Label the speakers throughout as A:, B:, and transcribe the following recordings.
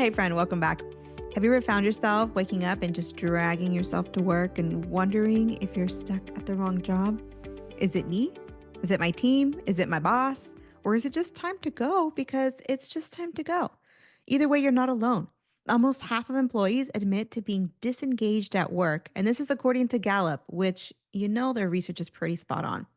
A: Hey, friend, welcome back. Have you ever found yourself waking up and just dragging yourself to work and wondering if you're stuck at the wrong job? Is it me? Is it my team? Is it my boss? Or is it just time to go because it's just time to go? Either way, you're not alone. Almost half of employees admit to being disengaged at work. And this is according to Gallup, which their research is pretty spot on.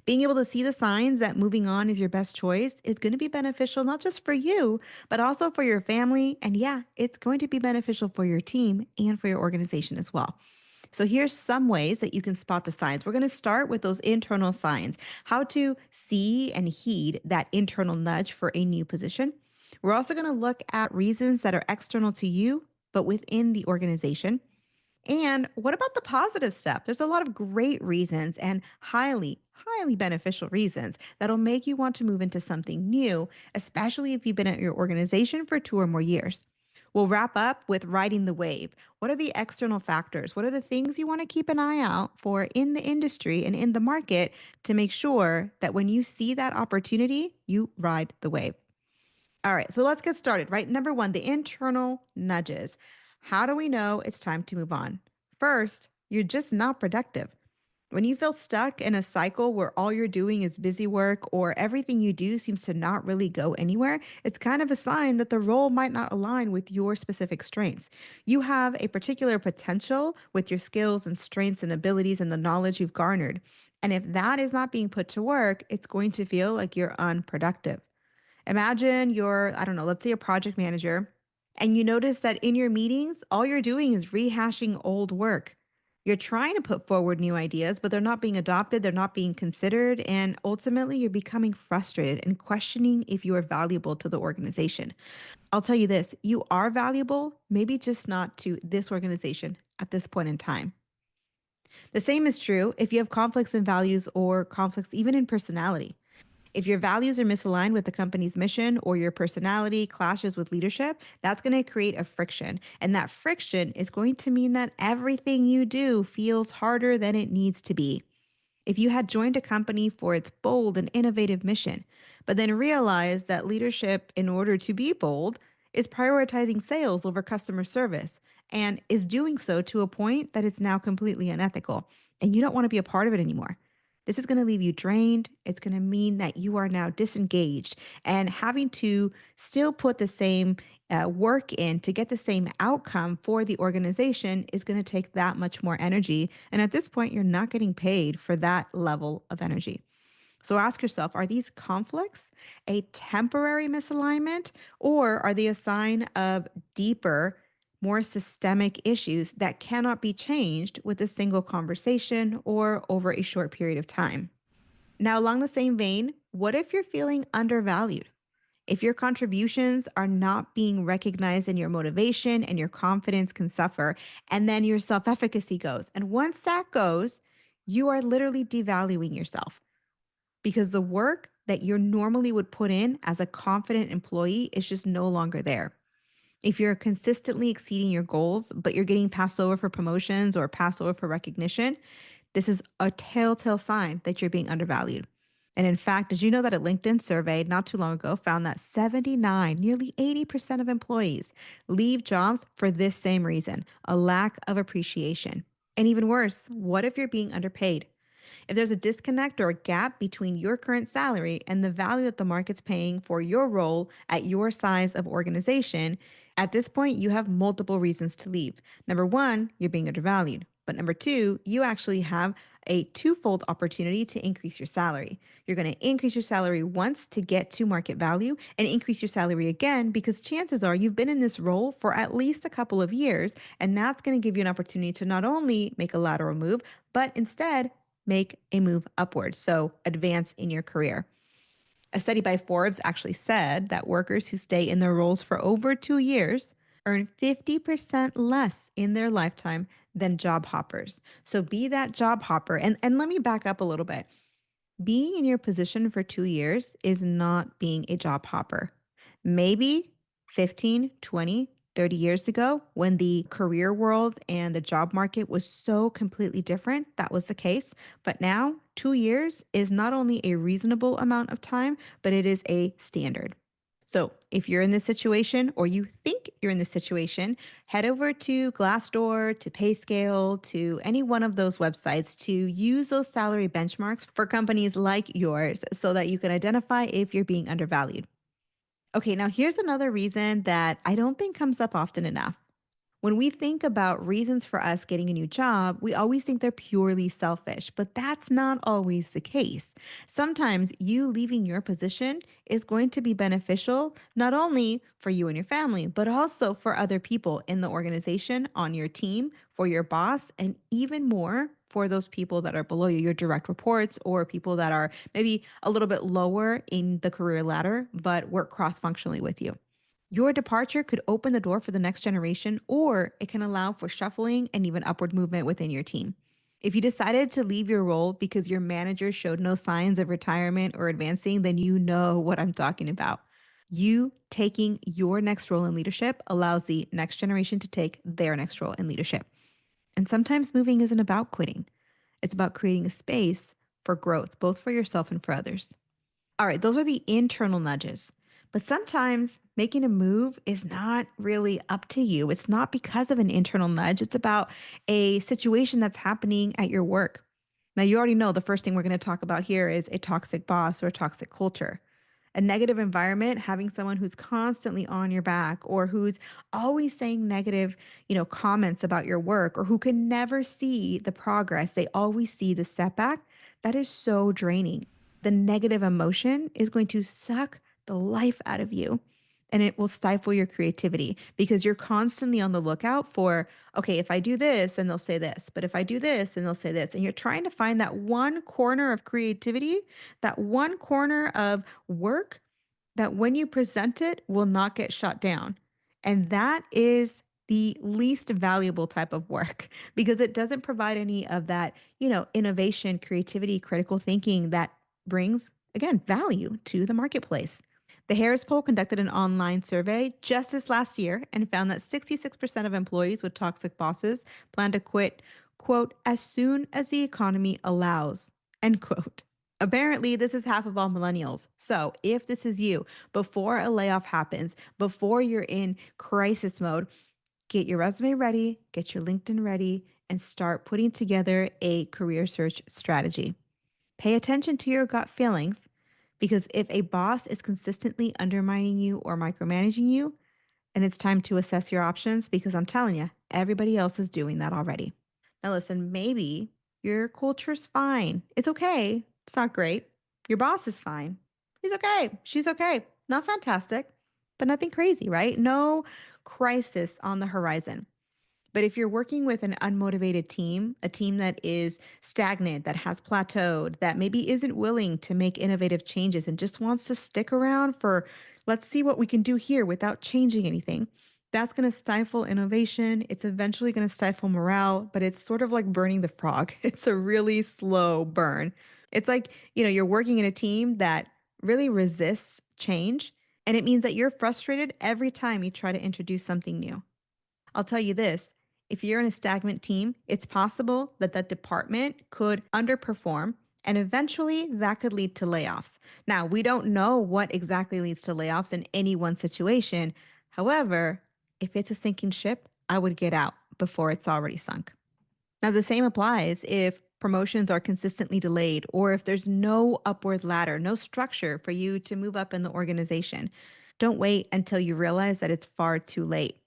A: Being able to see the signs that moving on is your best choice is going to be beneficial, not just for you, but also for your family. And yeah, it's going to be beneficial for your team and for your organization as well. So here's some ways that you can spot the signs. We're going to start with those internal signs, how to see and heed that internal nudge for a new position. We're also going to look at reasons that are external to you, but within the organization. And what about the positive stuff? There's a lot of great reasons and highly beneficial reasons that'll make you want to move into something new, especially if you've been at your organization for 2 or more years. We'll wrap up with riding the wave. What are the external factors? What are the things you want to keep an eye out for in the industry and in the market to make sure that when you see that opportunity, you ride the wave? All right, so let's get started, right? Number one, the internal nudges. How do we know it's time to move on? First, you're just not productive. When you feel stuck in a cycle where all you're doing is busy work or everything you do seems to not really go anywhere, it's kind of a sign that the role might not align with your specific strengths. You have a particular potential with your skills and strengths and abilities and the knowledge you've garnered. And if that is not being put to work, it's going to feel like you're unproductive. Imagine you're, I don't know, let's say a project manager, and you notice that in your meetings, all you're doing is rehashing old work. You're trying to put forward new ideas, but they're not being adopted, they're not being considered, and ultimately you're becoming frustrated and questioning if you are valuable to the organization. I'll tell you this, you are valuable, maybe just not to this organization at this point in time. The same is true if you have conflicts in values or conflicts even in personality. If your values are misaligned with the company's mission or your personality clashes with leadership, that's going to create a friction. And that friction is going to mean that everything you do feels harder than it needs to be. If you had joined a company for its bold and innovative mission, but then realized that leadership, in order to be bold, is prioritizing sales over customer service and is doing so to a point that it's now completely unethical, and you don't want to be a part of it anymore. This is going to leave you drained. It's going to mean that you are now disengaged and having to still put the same work in to get the same outcome for the organization is going to take that much more energy. And at this point, you're not getting paid for that level of energy. So ask yourself, are these conflicts a temporary misalignment, or are they a sign of deeper, more systemic issues that cannot be changed with a single conversation or over a short period of time? Now, along the same vein, what if you're feeling undervalued? If your contributions are not being recognized and your motivation and your confidence can suffer, and then your self efficacy goes. And once that goes, you are literally devaluing yourself because the work that you normally would put in as a confident employee is just no longer there. If you're consistently exceeding your goals, but you're getting passed over for promotions or passed over for recognition, this is a telltale sign that you're being undervalued. And in fact, did you know that a LinkedIn survey not too long ago found that 79, nearly 80% of employees leave jobs for this same reason, a lack of appreciation? And even worse, what if you're being underpaid? If there's a disconnect or a gap between your current salary and the value that the market's paying for your role at your size of organization, at this point, you have multiple reasons to leave. Number one, you're being undervalued. But number two, you actually have a twofold opportunity to increase your salary. You're going to increase your salary once to get to market value and increase your salary again because chances are you've been in this role for at least a couple of years. And that's going to give you an opportunity to not only make a lateral move, but instead make a move upward. So advance in your career. A study by Forbes actually said that workers who stay in their roles for over 2 years earn 50% less in their lifetime than job hoppers. So be that job hopper. And let me back up a little bit. Being in your position for 2 years is not being a job hopper. Maybe 15, 20, 30 years ago, when the career world and the job market was so completely different, that was the case. But now, 2 years is not only a reasonable amount of time, but it is a standard. So, if you're in this situation or you think you're in this situation, head over to Glassdoor, to Payscale, to any one of those websites to use those salary benchmarks for companies like yours so that you can identify if you're being undervalued. Okay, now here's another reason that I don't think comes up often enough. When we think about reasons for us getting a new job, we always think they're purely selfish, but that's not always the case. Sometimes you leaving your position is going to be beneficial, not only for you and your family, but also for other people in the organization, on your team, for your boss, and even more for those people that are below you, your direct reports, or people that are maybe a little bit lower in the career ladder, but work cross functionally with you. Your departure could open the door for the next generation, or it can allow for shuffling and even upward movement within your team. If you decided to leave your role because your manager showed no signs of retirement or advancing, then you know what I'm talking about. You taking your next role in leadership allows the next generation to take their next role in leadership. And sometimes moving isn't about quitting, it's about creating a space for growth, both for yourself and for others. All right, those are the internal nudges. But sometimes making a move is not really up to you. It's not because of an internal nudge, it's about a situation that's happening at your work. Now, you already know the first thing we're going to talk about here is a toxic boss or a toxic culture. A negative environment, having someone who's constantly on your back or who's always saying negative, comments about your work or who can never see the progress. They always see the setback. That is so draining. The negative emotion is going to suck the life out of you and it will stifle your creativity because you're constantly on the lookout for, okay, if I do this, and they'll say this, but if I do this, and they'll say this. And you're trying to find that one corner of creativity, that one corner of work that when you present it will not get shut down. And that is the least valuable type of work because it doesn't provide any of that, innovation, creativity, critical thinking that brings, again, value to the marketplace. The Harris poll conducted an online survey just this last year and found that 66% of employees with toxic bosses plan to quit, quote, as soon as the economy allows, end quote. Apparently, this is half of all millennials. So, if this is you, before a layoff happens, before you're in crisis mode, get your resume ready, get your LinkedIn ready, and start putting together a career search strategy. Pay attention to your gut feelings because if a boss is consistently undermining you or micromanaging you, then it's time to assess your options because I'm telling you, everybody else is doing that already. Now, listen, maybe your culture's fine. It's okay. It's not great. Your boss is fine. He's okay. She's okay. Not fantastic, but nothing crazy, right? No crisis on the horizon. But if you're working with an unmotivated team, a team that is stagnant, that has plateaued, that maybe isn't willing to make innovative changes and just wants to stick around for, let's see what we can do here without changing anything, that's going to stifle innovation. It's eventually going to stifle morale, but it's sort of like burning the frog. It's a really slow burn. It's like, you're working in a team that really resists change. And it means that you're frustrated every time you try to introduce something new. I'll tell you this, if you're in a stagnant team, it's possible that that department could underperform and eventually that could lead to layoffs. Now, we don't know what exactly leads to layoffs in any one situation. However, if it's a sinking ship, I would get out before it's already sunk. Now, the same applies if promotions are consistently delayed or if there's no upward ladder, no structure for you to move up in the organization. Don't wait until you realize that it's far too late.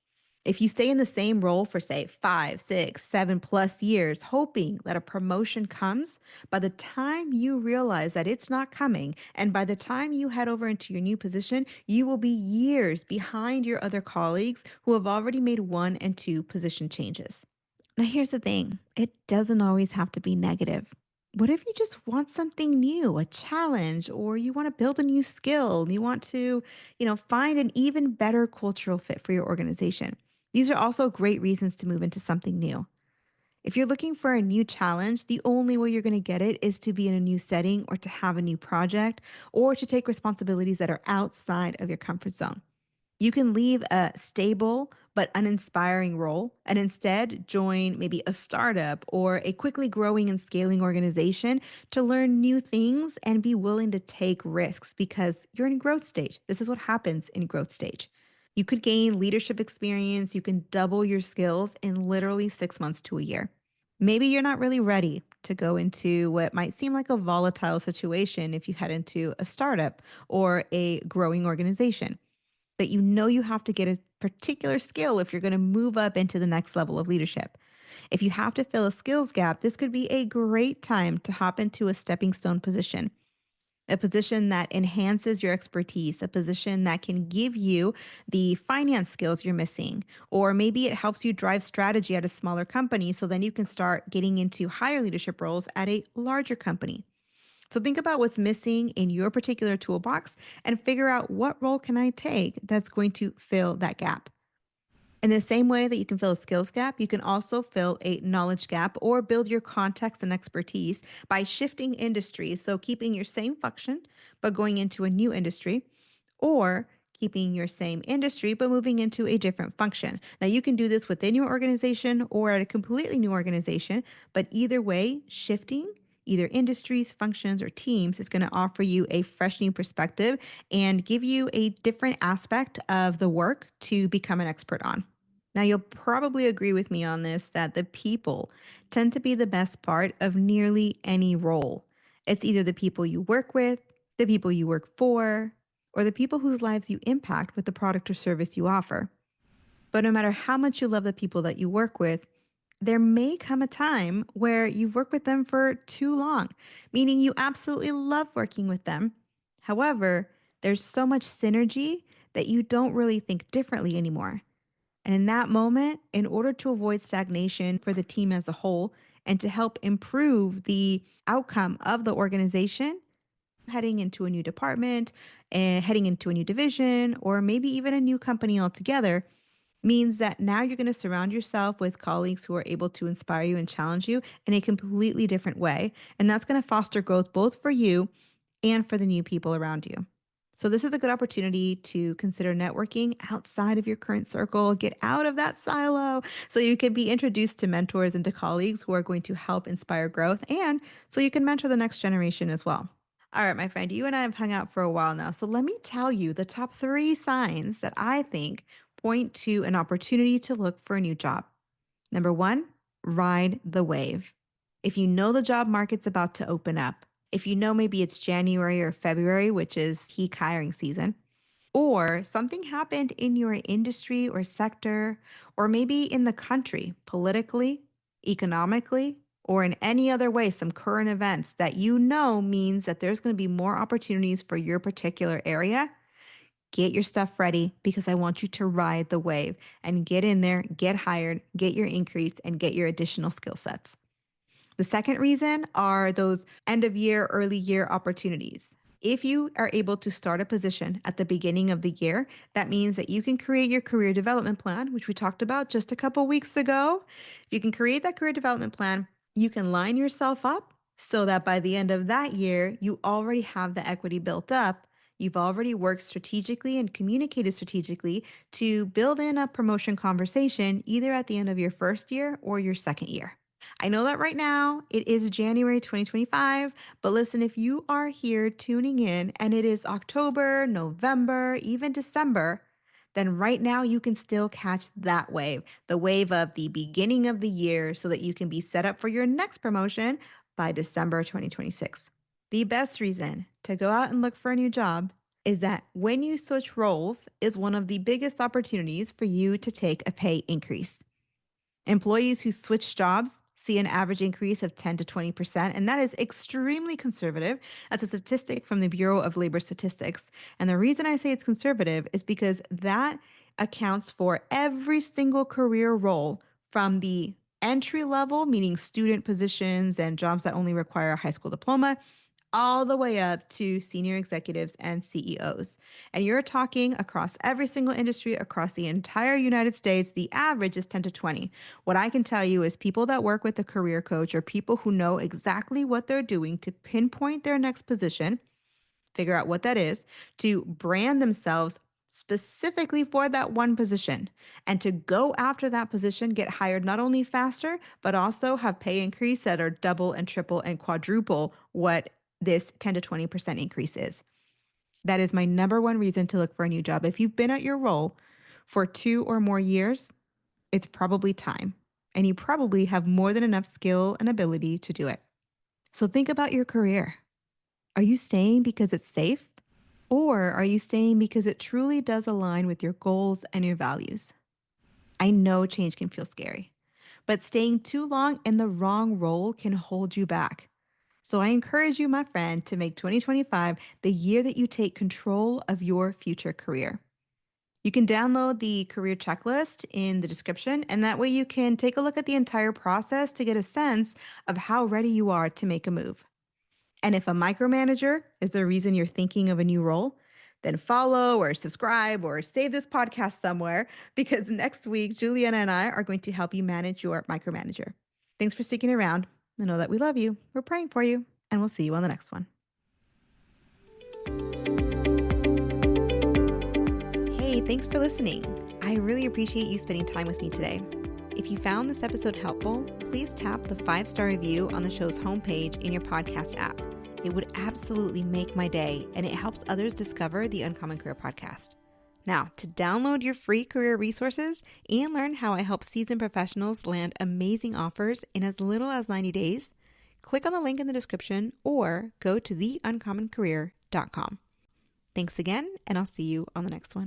A: If you stay in the same role for, say, 5, 6, 7+ years, hoping that a promotion comes, by the time you realize that it's not coming, and by the time you head over into your new position, you will be years behind your other colleagues who have already made 1 and 2 position changes. Now, here's the thing, it doesn't always have to be negative. What if you just want something new, a challenge, or you want to build a new skill? And you want to, find an even better cultural fit for your organization. These are also great reasons to move into something new. If you're looking for a new challenge, the only way you're going to get it is to be in a new setting or to have a new project or to take responsibilities that are outside of your comfort zone. You can leave a stable but uninspiring role and instead join maybe a startup or a quickly growing and scaling organization to learn new things and be willing to take risks because you're in growth stage. This is what happens in growth stage. You could gain leadership experience, you can double your skills in literally 6 months to a year. Maybe you're not really ready to go into what might seem like a volatile situation if you head into a startup or a growing organization, but you know you have to get a particular skill if you're going to move up into the next level of leadership. If you have to fill a skills gap, this could be a great time to hop into a stepping stone position, a position that enhances your expertise, a position that can give you the finance skills you're missing, or maybe it helps you drive strategy at a smaller company so then you can start getting into higher leadership roles at a larger company. So think about what's missing in your particular toolbox and figure out what role can I take that's going to fill that gap. In the same way that you can fill a skills gap, you can also fill a knowledge gap or build your context and expertise by shifting industries. So keeping your same function, but going into a new industry, or keeping your same industry, but moving into a different function. Now, you can do this within your organization or at a completely new organization, but either way, shifting either industries, functions, or teams is going to offer you a fresh new perspective and give you a different aspect of the work to become an expert on. Now, you'll probably agree with me on this that the people tend to be the best part of nearly any role. It's either the people you work with, the people you work for, or the people whose lives you impact with the product or service you offer. But no matter how much you love the people that you work with, there may come a time where you've worked with them for too long, meaning you absolutely love working with them. However, there's so much synergy that you don't really think differently anymore. And in that moment, in order to avoid stagnation for the team as a whole and to help improve the outcome of the organization, heading into a new department and heading into a new division, or maybe even a new company altogether, means that now you're going to surround yourself with colleagues who are able to inspire you and challenge you in a completely different way. And that's going to foster growth both for you and for the new people around you. So, this is a good opportunity to consider networking outside of your current circle, get out of that silo so you can be introduced to mentors and to colleagues who are going to help inspire growth and so you can mentor the next generation as well. All right, my friend, you and I have hung out for a while now. So let me tell you the top 3 signs that I think point to an opportunity to look for a new job. Number one, ride the wave. If you know the job market's about to open up, if you know maybe it's January or February, which is peak hiring season, or something happened in your industry or sector, or maybe in the country, politically, economically, or in any other way, some current events that you know means that there's going to be more opportunities for your particular area, get your stuff ready because I want you to ride the wave and get in there, get hired, get your increase, and get your additional skill sets. The second reason are those end of year, early year opportunities. If you are able to start a position at the beginning of the year, that means that you can create your career development plan, which we talked about just a couple weeks ago. If you can create that career development plan, you can line yourself up so that by the end of that year, you already have the equity built up. You've already worked strategically and communicated strategically to build in a promotion conversation either at the end of your first year or your second year. I know that right now it is January 2025, but listen, if you are here tuning in and it is October, November, even December, then right now you can still catch that wave, the wave of the beginning of the year, so that you can be set up for your next promotion by December 2026. The best reason to go out and look for a new job is that when you switch roles is one of the biggest opportunities for you to take a pay increase. Employees who switch jobs see an average increase of 10 to 20%, and that is extremely conservative. That's a statistic from the Bureau of Labor Statistics. And the reason I say it's conservative is because that accounts for every single career role from the entry level, meaning student positions and jobs that only require a high school diploma, all the way up to senior executives and CEOs. And you're talking across every single industry across the entire United States, the average is 10 to 20. What I can tell you is people that work with a career coach or people who know exactly what they're doing to pinpoint their next position, figure out what that is, to brand themselves specifically for that one position, and to go after that position, get hired not only faster, but also have pay increase that are double and triple and quadruple what this 10 to 20% increase is. That is my number one reason to look for a new job. If you've been at your role for 2 or more years, it's probably time. And you probably have more than enough skill and ability to do it. So think about your career. Are you staying because it's safe? Or are you staying because it truly does align with your goals and your values? I know change can feel scary, but staying too long in the wrong role can hold you back. So I encourage you, my friend, to make 2025 the year that you take control of your future career. You can download the career checklist in the description, and that way you can take a look at the entire process to get a sense of how ready you are to make a move. And if a micromanager is the reason you're thinking of a new role, then follow or subscribe or save this podcast somewhere because next week, Juliana and I are going to help you manage your micromanager. Thanks for sticking around. I know that we love you. We're praying for you, and we'll see you on the next one. Hey, thanks for listening. I really appreciate you spending time with me today. If you found this episode helpful, please tap the 5-star review on the show's homepage in your podcast app. It would absolutely make my day, and it helps others discover the Uncommon Career Podcast. Now, to download your free career resources and learn how I help seasoned professionals land amazing offers in as little as 90 days, click on the link in the description or go to theuncommoncareer.com. Thanks again, and I'll see you on the next one.